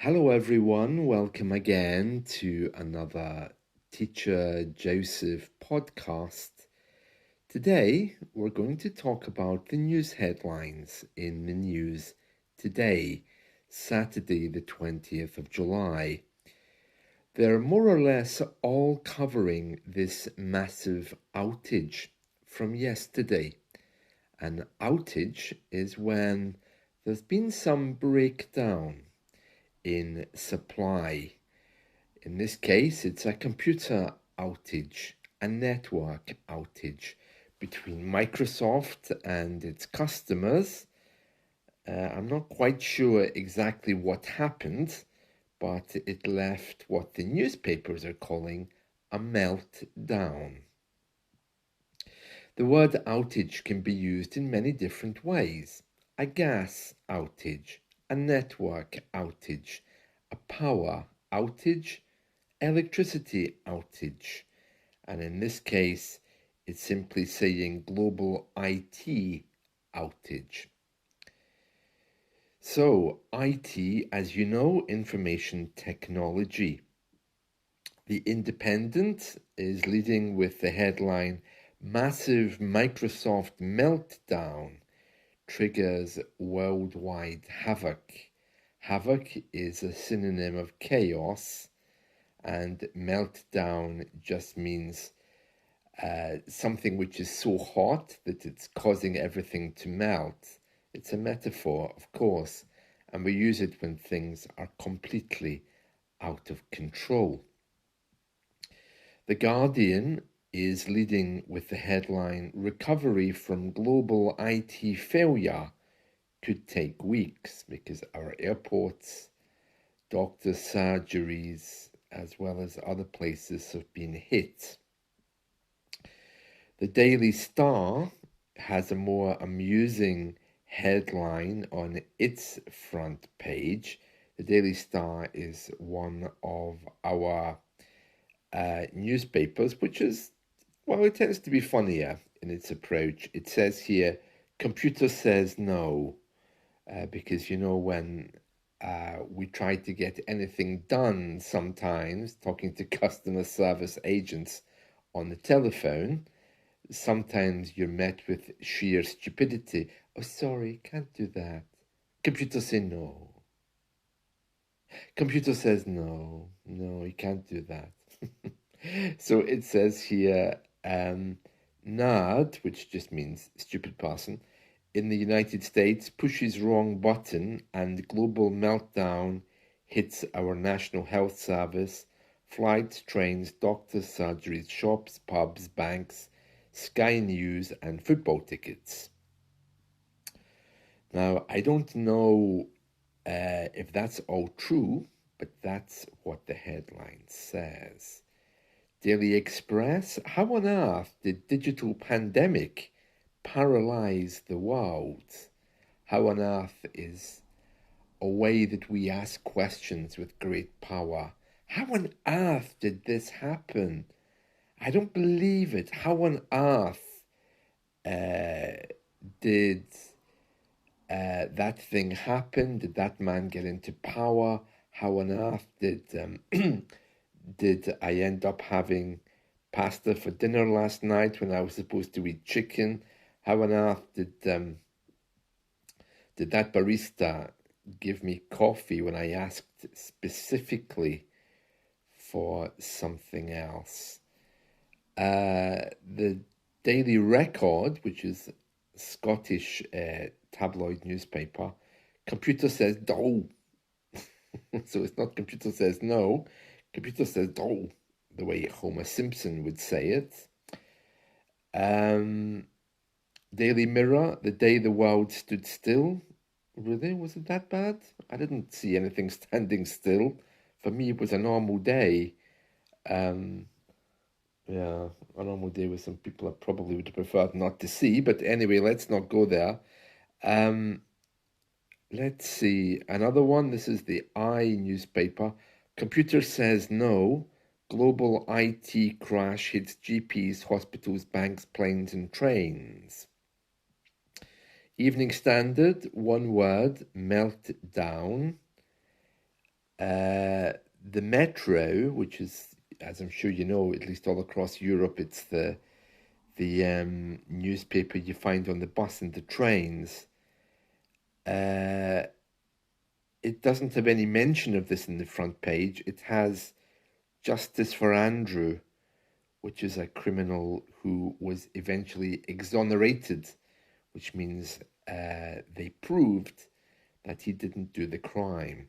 Hello, everyone. Welcome again to another Teacher Joseph podcast. Today, we're going to talk about the news headlines in the news today, Saturday, the 20th of July. They're more or less all covering this massive outage from yesterday. An outage is when there's been some breakdown in supply. In this case, it's a computer outage, a network outage between Microsoft and its customers. I'm not quite sure exactly what happened, but it left what the newspapers are calling a meltdown. The word outage can be used in many different ways. A gas outage, a network outage, a power outage, electricity outage. And in this case, it's simply saying global IT outage. So, IT, as you know, information technology. The Independent is leading with the headline, Massive Microsoft Meltdown Triggers Worldwide Havoc. Havoc is a synonym of chaos, and meltdown just means something which is so hot that it's causing everything to melt. It's a metaphor, of course, and we use it when things are completely out of control. The Guardian is leading with the headline, Recovery from Global IT Failure Could Take Weeks, because our airports, doctors' surgeries, as well as other places have been hit. The Daily Star has a more amusing headline on its front page. The Daily Star is one of our newspapers, which is, well, it tends to be funnier in its approach. It says here, computer says no, because when we try to get anything done sometimes, talking to customer service agents on the telephone, sometimes you're met with sheer stupidity. Oh, sorry, can't do that. Computer say no. Computer says no, you can't do that. So it says here, nerd, which just means stupid person, in the United States pushes wrong button and global meltdown hits our National Health Service, flights, trains, doctors, surgeries, shops, pubs, banks, Sky News, and football tickets. Now, I don't know if that's all true, but that's what the headline says. Daily Express, how on earth did digital pandemic paralyze the world? How on earth is a way that we ask questions with great power? How on earth did this happen? I don't believe it. How on earth did that thing happen? Did that man get into power? How on earth did did I end up having pasta for dinner last night when I was supposed to eat chicken? How on earth did that barista give me coffee when I asked specifically for something else? The Daily Record, which is a Scottish tabloid newspaper, computer says no. So it's not computer says no, computer says no, the way Homer Simpson would say it. Daily Mirror, the day the world stood still. Really? Was it that bad? I didn't see anything standing still. For me, it was a normal day. Yeah, a normal day with some people I probably would have preferred not to see. But anyway, let's not go there. Let's see. Another one. This is the I newspaper. Computer says no. Global IT crash hits GPs, hospitals, banks, planes, and trains. Evening Standard, one word, meltdown. The metro, which is, as I'm sure you know, at least all across Europe, it's the newspaper you find on the bus and the trains. Uh, it doesn't have any mention of this in the front page. It has Justice for Andrew, which is a criminal who was eventually exonerated, which means they proved that he didn't do the crime.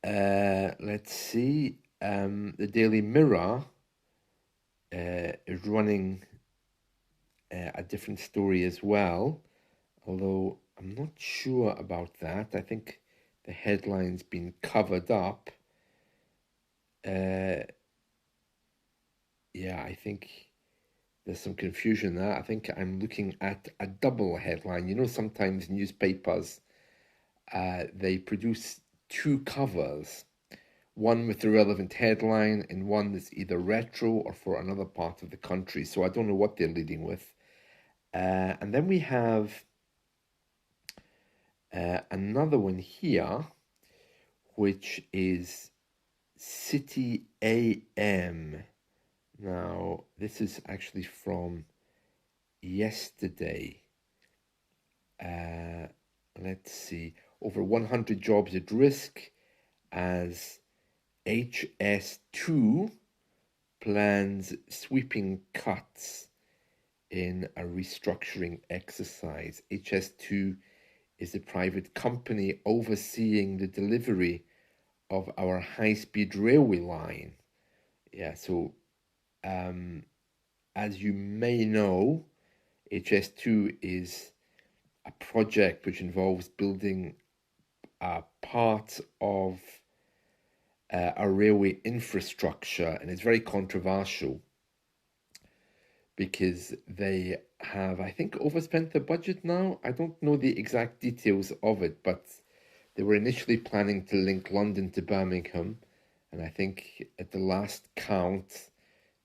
Let's see. The Daily Mirror is running a different story as well, although I'm not sure about that. I think the headline's been covered up. Yeah, I think there's some confusion there. I think I'm looking at a double headline. You know, sometimes newspapers, they produce two covers, one with the relevant headline and one that's either retro or for another part of the country. So I don't know what they're leading with. And then we have another one here, which is City AM. Now, this is actually from yesterday. Let's see. Over 100 jobs at risk as HS2 plans sweeping cuts in a restructuring exercise. HS2 is a private company overseeing the delivery of our high-speed railway line. Yeah, so as you may know, HS2 is a project which involves building a part of a railway infrastructure, and it's very controversial because they have, I think, overspent the budget now. I don't know the exact details of it, but they were initially planning to link London to Birmingham, and I think at the last count,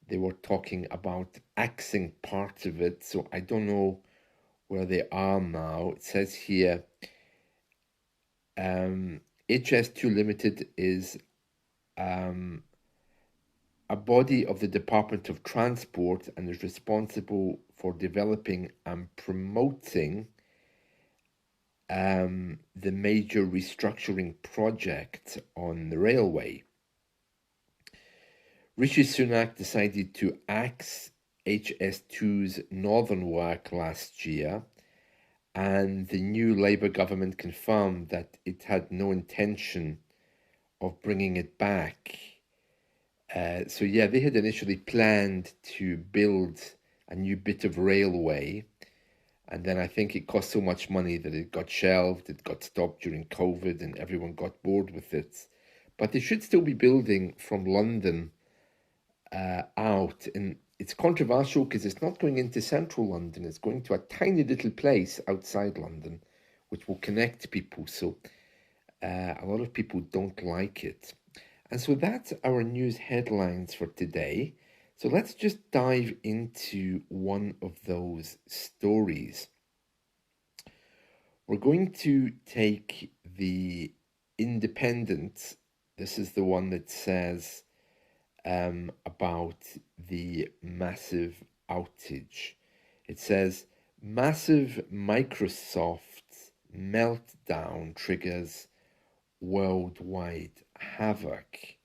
they were talking about axing part of it, so I don't know where they are now. It says here, HS2 Limited is a body of the Department of Transport and is responsible for developing and promoting the major restructuring project on the railway. Rishi Sunak decided to axe HS2's northern work last year, and the new Labour government confirmed that it had no intention of bringing it back. So yeah, they had initially planned to build a new bit of railway, and then I think it cost so much money that it got shelved, it got stopped during COVID, and everyone got bored with it. But they should still be building from London out, and it's controversial because it's not going into central London, it's going to a tiny little place outside London, which will connect people, so a lot of people don't like it. And so that's our news headlines for today. So let's just dive into one of those stories. We're going to take the Independent. This is the one that says about the massive outage. It says, massive Microsoft meltdown triggers worldwide havoc.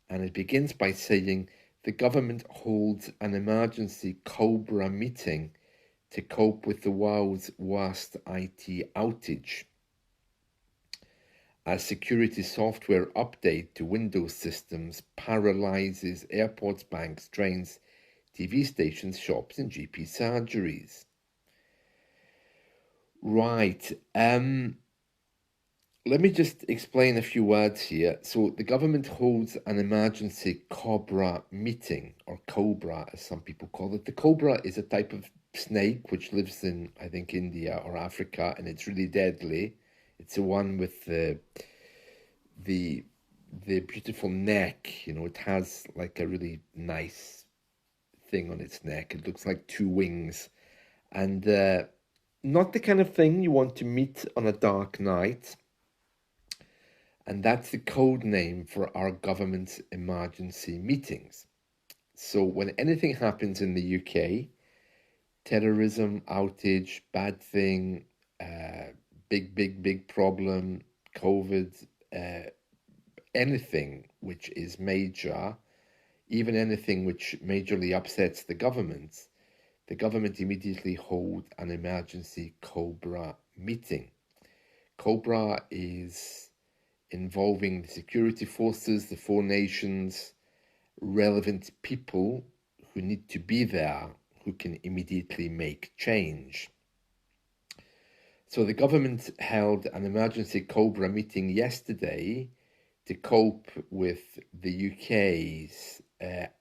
And it begins by saying the government holds an emergency Cobra meeting to cope with the world's worst IT outage. A security software update to Windows systems paralyzes airports, banks, trains, TV stations, shops, and GP surgeries. Right. Let me just explain a few words here. So the government holds an emergency Cobra meeting, or Cobra as some people call it. The Cobra is a type of snake which lives in, I think, India or Africa, and it's really deadly. It's the one with the beautiful neck. You know, it has like a really nice thing on its neck. It looks like two wings, and not the kind of thing you want to meet on a dark night. And that's the code name for our government's emergency meetings. So when anything happens in the UK, terrorism, outage, bad thing, big problem, COVID, anything which is major, even anything which majorly upsets the government immediately hold an emergency COBRA meeting. COBRA is involving the security forces, the four nations, relevant people who need to be there, who can immediately make change. So the government held an emergency COBRA meeting yesterday to cope with the UK's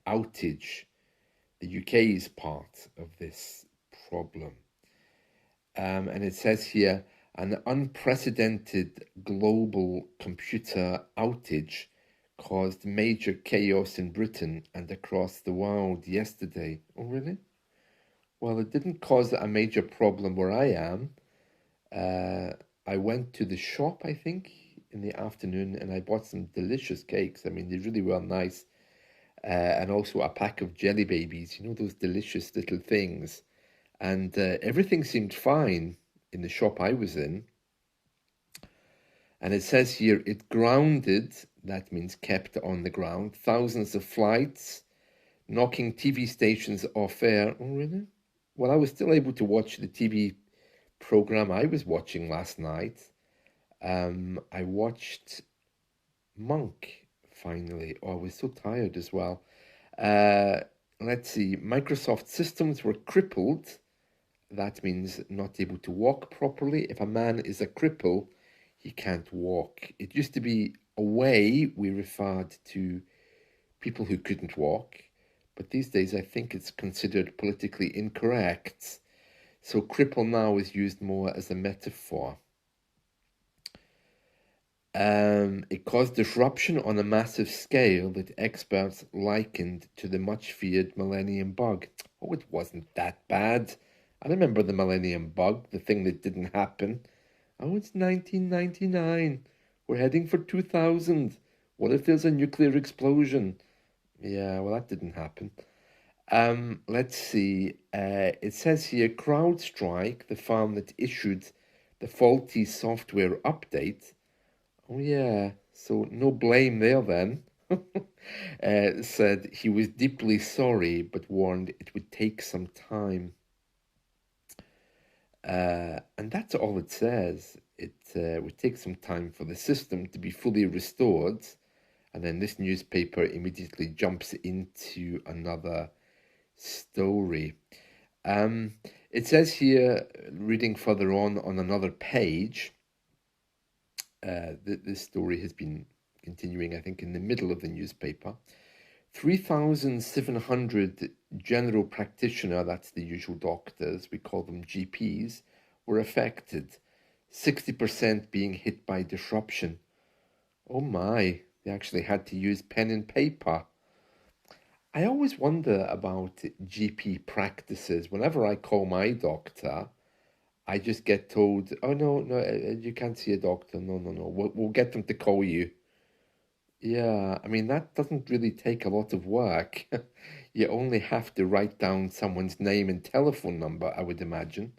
outage, the UK's part of this problem. And it says here, an unprecedented global computer outage caused major chaos in Britain and across the world yesterday. Oh, really? Well, it didn't cause a major problem where I am. I went to the shop, I think, in the afternoon, and I bought some delicious cakes. I mean, they really were nice. And also a pack of jelly babies, you know, those delicious little things. And everything seemed fine in the shop I was in. And it says here, it grounded, that means kept on the ground, thousands of flights, knocking TV stations off air. Oh, really? Well, I was still able to watch the TV program I was watching last night. I watched Monk, finally. Oh, I was so tired as well. Let's see, Microsoft systems were crippled. That means not able to walk properly. If a man is a cripple, he can't walk. It used to be a way we referred to people who couldn't walk, but these days I think it's considered politically incorrect. So cripple now is used more as a metaphor. It caused disruption on a massive scale that experts likened to the much feared millennium bug. Oh, it wasn't that bad. I remember the millennium bug, the thing that didn't happen. Oh, it's 1999. We're heading for 2000. What if there's a nuclear explosion? Yeah, well, that didn't happen. Let's see. It says here CrowdStrike, the firm that issued the faulty software update. Oh, yeah, so no blame there then. Said he was deeply sorry, but warned it would take some time. And that's all it says. It would take some time for the system to be fully restored. And then this newspaper immediately jumps into another story. It says here, reading further on another page, this story has been continuing, I think, in the middle of the newspaper. 3,700 general practitioner, that's the usual doctors, we call them GPs, were affected, 60% being hit by disruption. Oh my, they actually had to use pen and paper. I always wonder about GP practices. Whenever I call my doctor, I just get told, oh, no, you can't see a doctor. No, we'll get them to call you. Yeah, I mean, that doesn't really take a lot of work. You only have to write down someone's name and telephone number, I would imagine.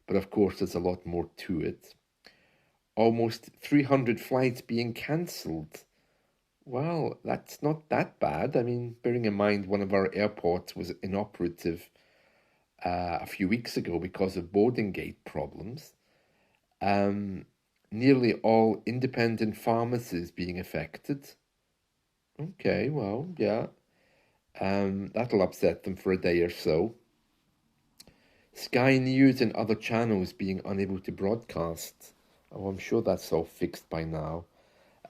But of course, there's a lot more to it. Almost 300 flights being cancelled. Well, that's not that bad. I mean, bearing in mind one of our airports was inoperative a few weeks ago because of boarding gate problems. Nearly all independent pharmacies being affected. Okay, well, yeah. That'll upset them for a day or so. Sky News and other channels being unable to broadcast. Oh, I'm sure that's all fixed by now.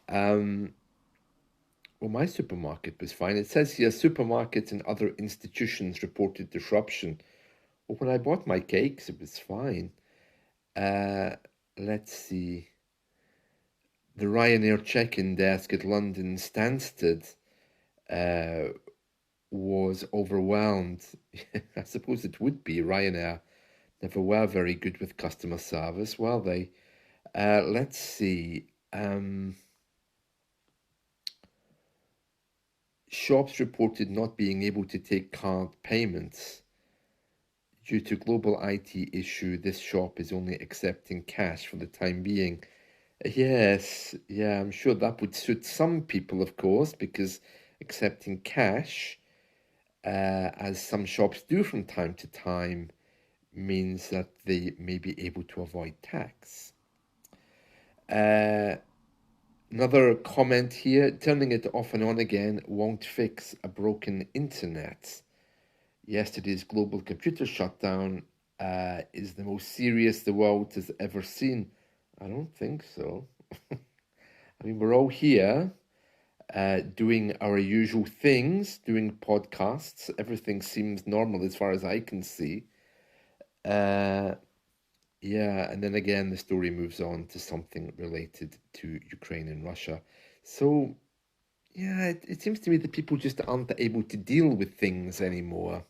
Well, my supermarket was fine. It says here supermarkets and other institutions reported disruption. Well, when I bought my cakes, it was fine. Let's see. The Ryanair check-in desk at London Stansted was overwhelmed. I suppose it would be. Ryanair never were very good with customer service, were they? Let's see. shops reported not being able to take card payments. Due to global IT issue, this shop is only accepting cash for the time being. Yes, yeah, I'm sure that would suit some people, of course, because accepting cash, as some shops do from time to time, means that they may be able to avoid tax. Another comment here, turning it off and on again won't fix a broken internet. Yesterday's global computer shutdown is the most serious the world has ever seen. I don't think so. I mean, we're all here doing our usual things, doing podcasts. Everything seems normal as far as I can see. Yeah, and then again, the story moves on to something related to Ukraine and Russia. So, yeah, it seems to me that people just aren't able to deal with things anymore.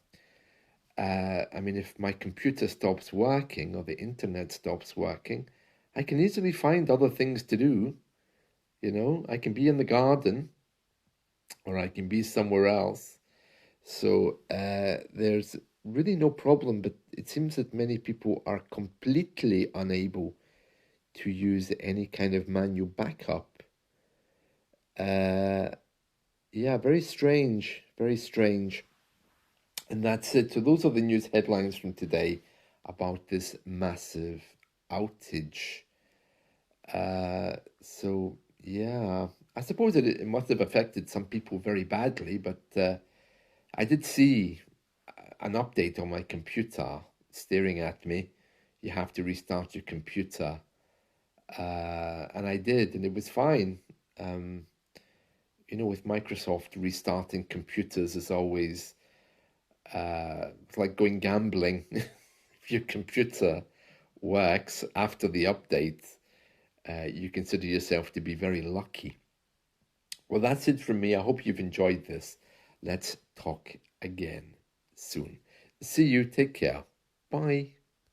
I mean, if my computer stops working or the internet stops working, I can easily find other things to do. You know, I can be in the garden or I can be somewhere else. So there's really no problem, but it seems that many people are completely unable to use any kind of manual backup. Uh, yeah, very strange, very strange. And that's it. So those are the news headlines from today about this massive outage. So yeah, I suppose it must have affected some people very badly, but I did see an update on my computer staring at me. You have to restart your computer. And I did, and it was fine. Um, with Microsoft, restarting computers is always it's like going gambling. If your computer works after the update, you consider yourself to be very lucky. Well, that's it from me. I hope you've enjoyed this. Let's talk again soon. See you. Take care. Bye.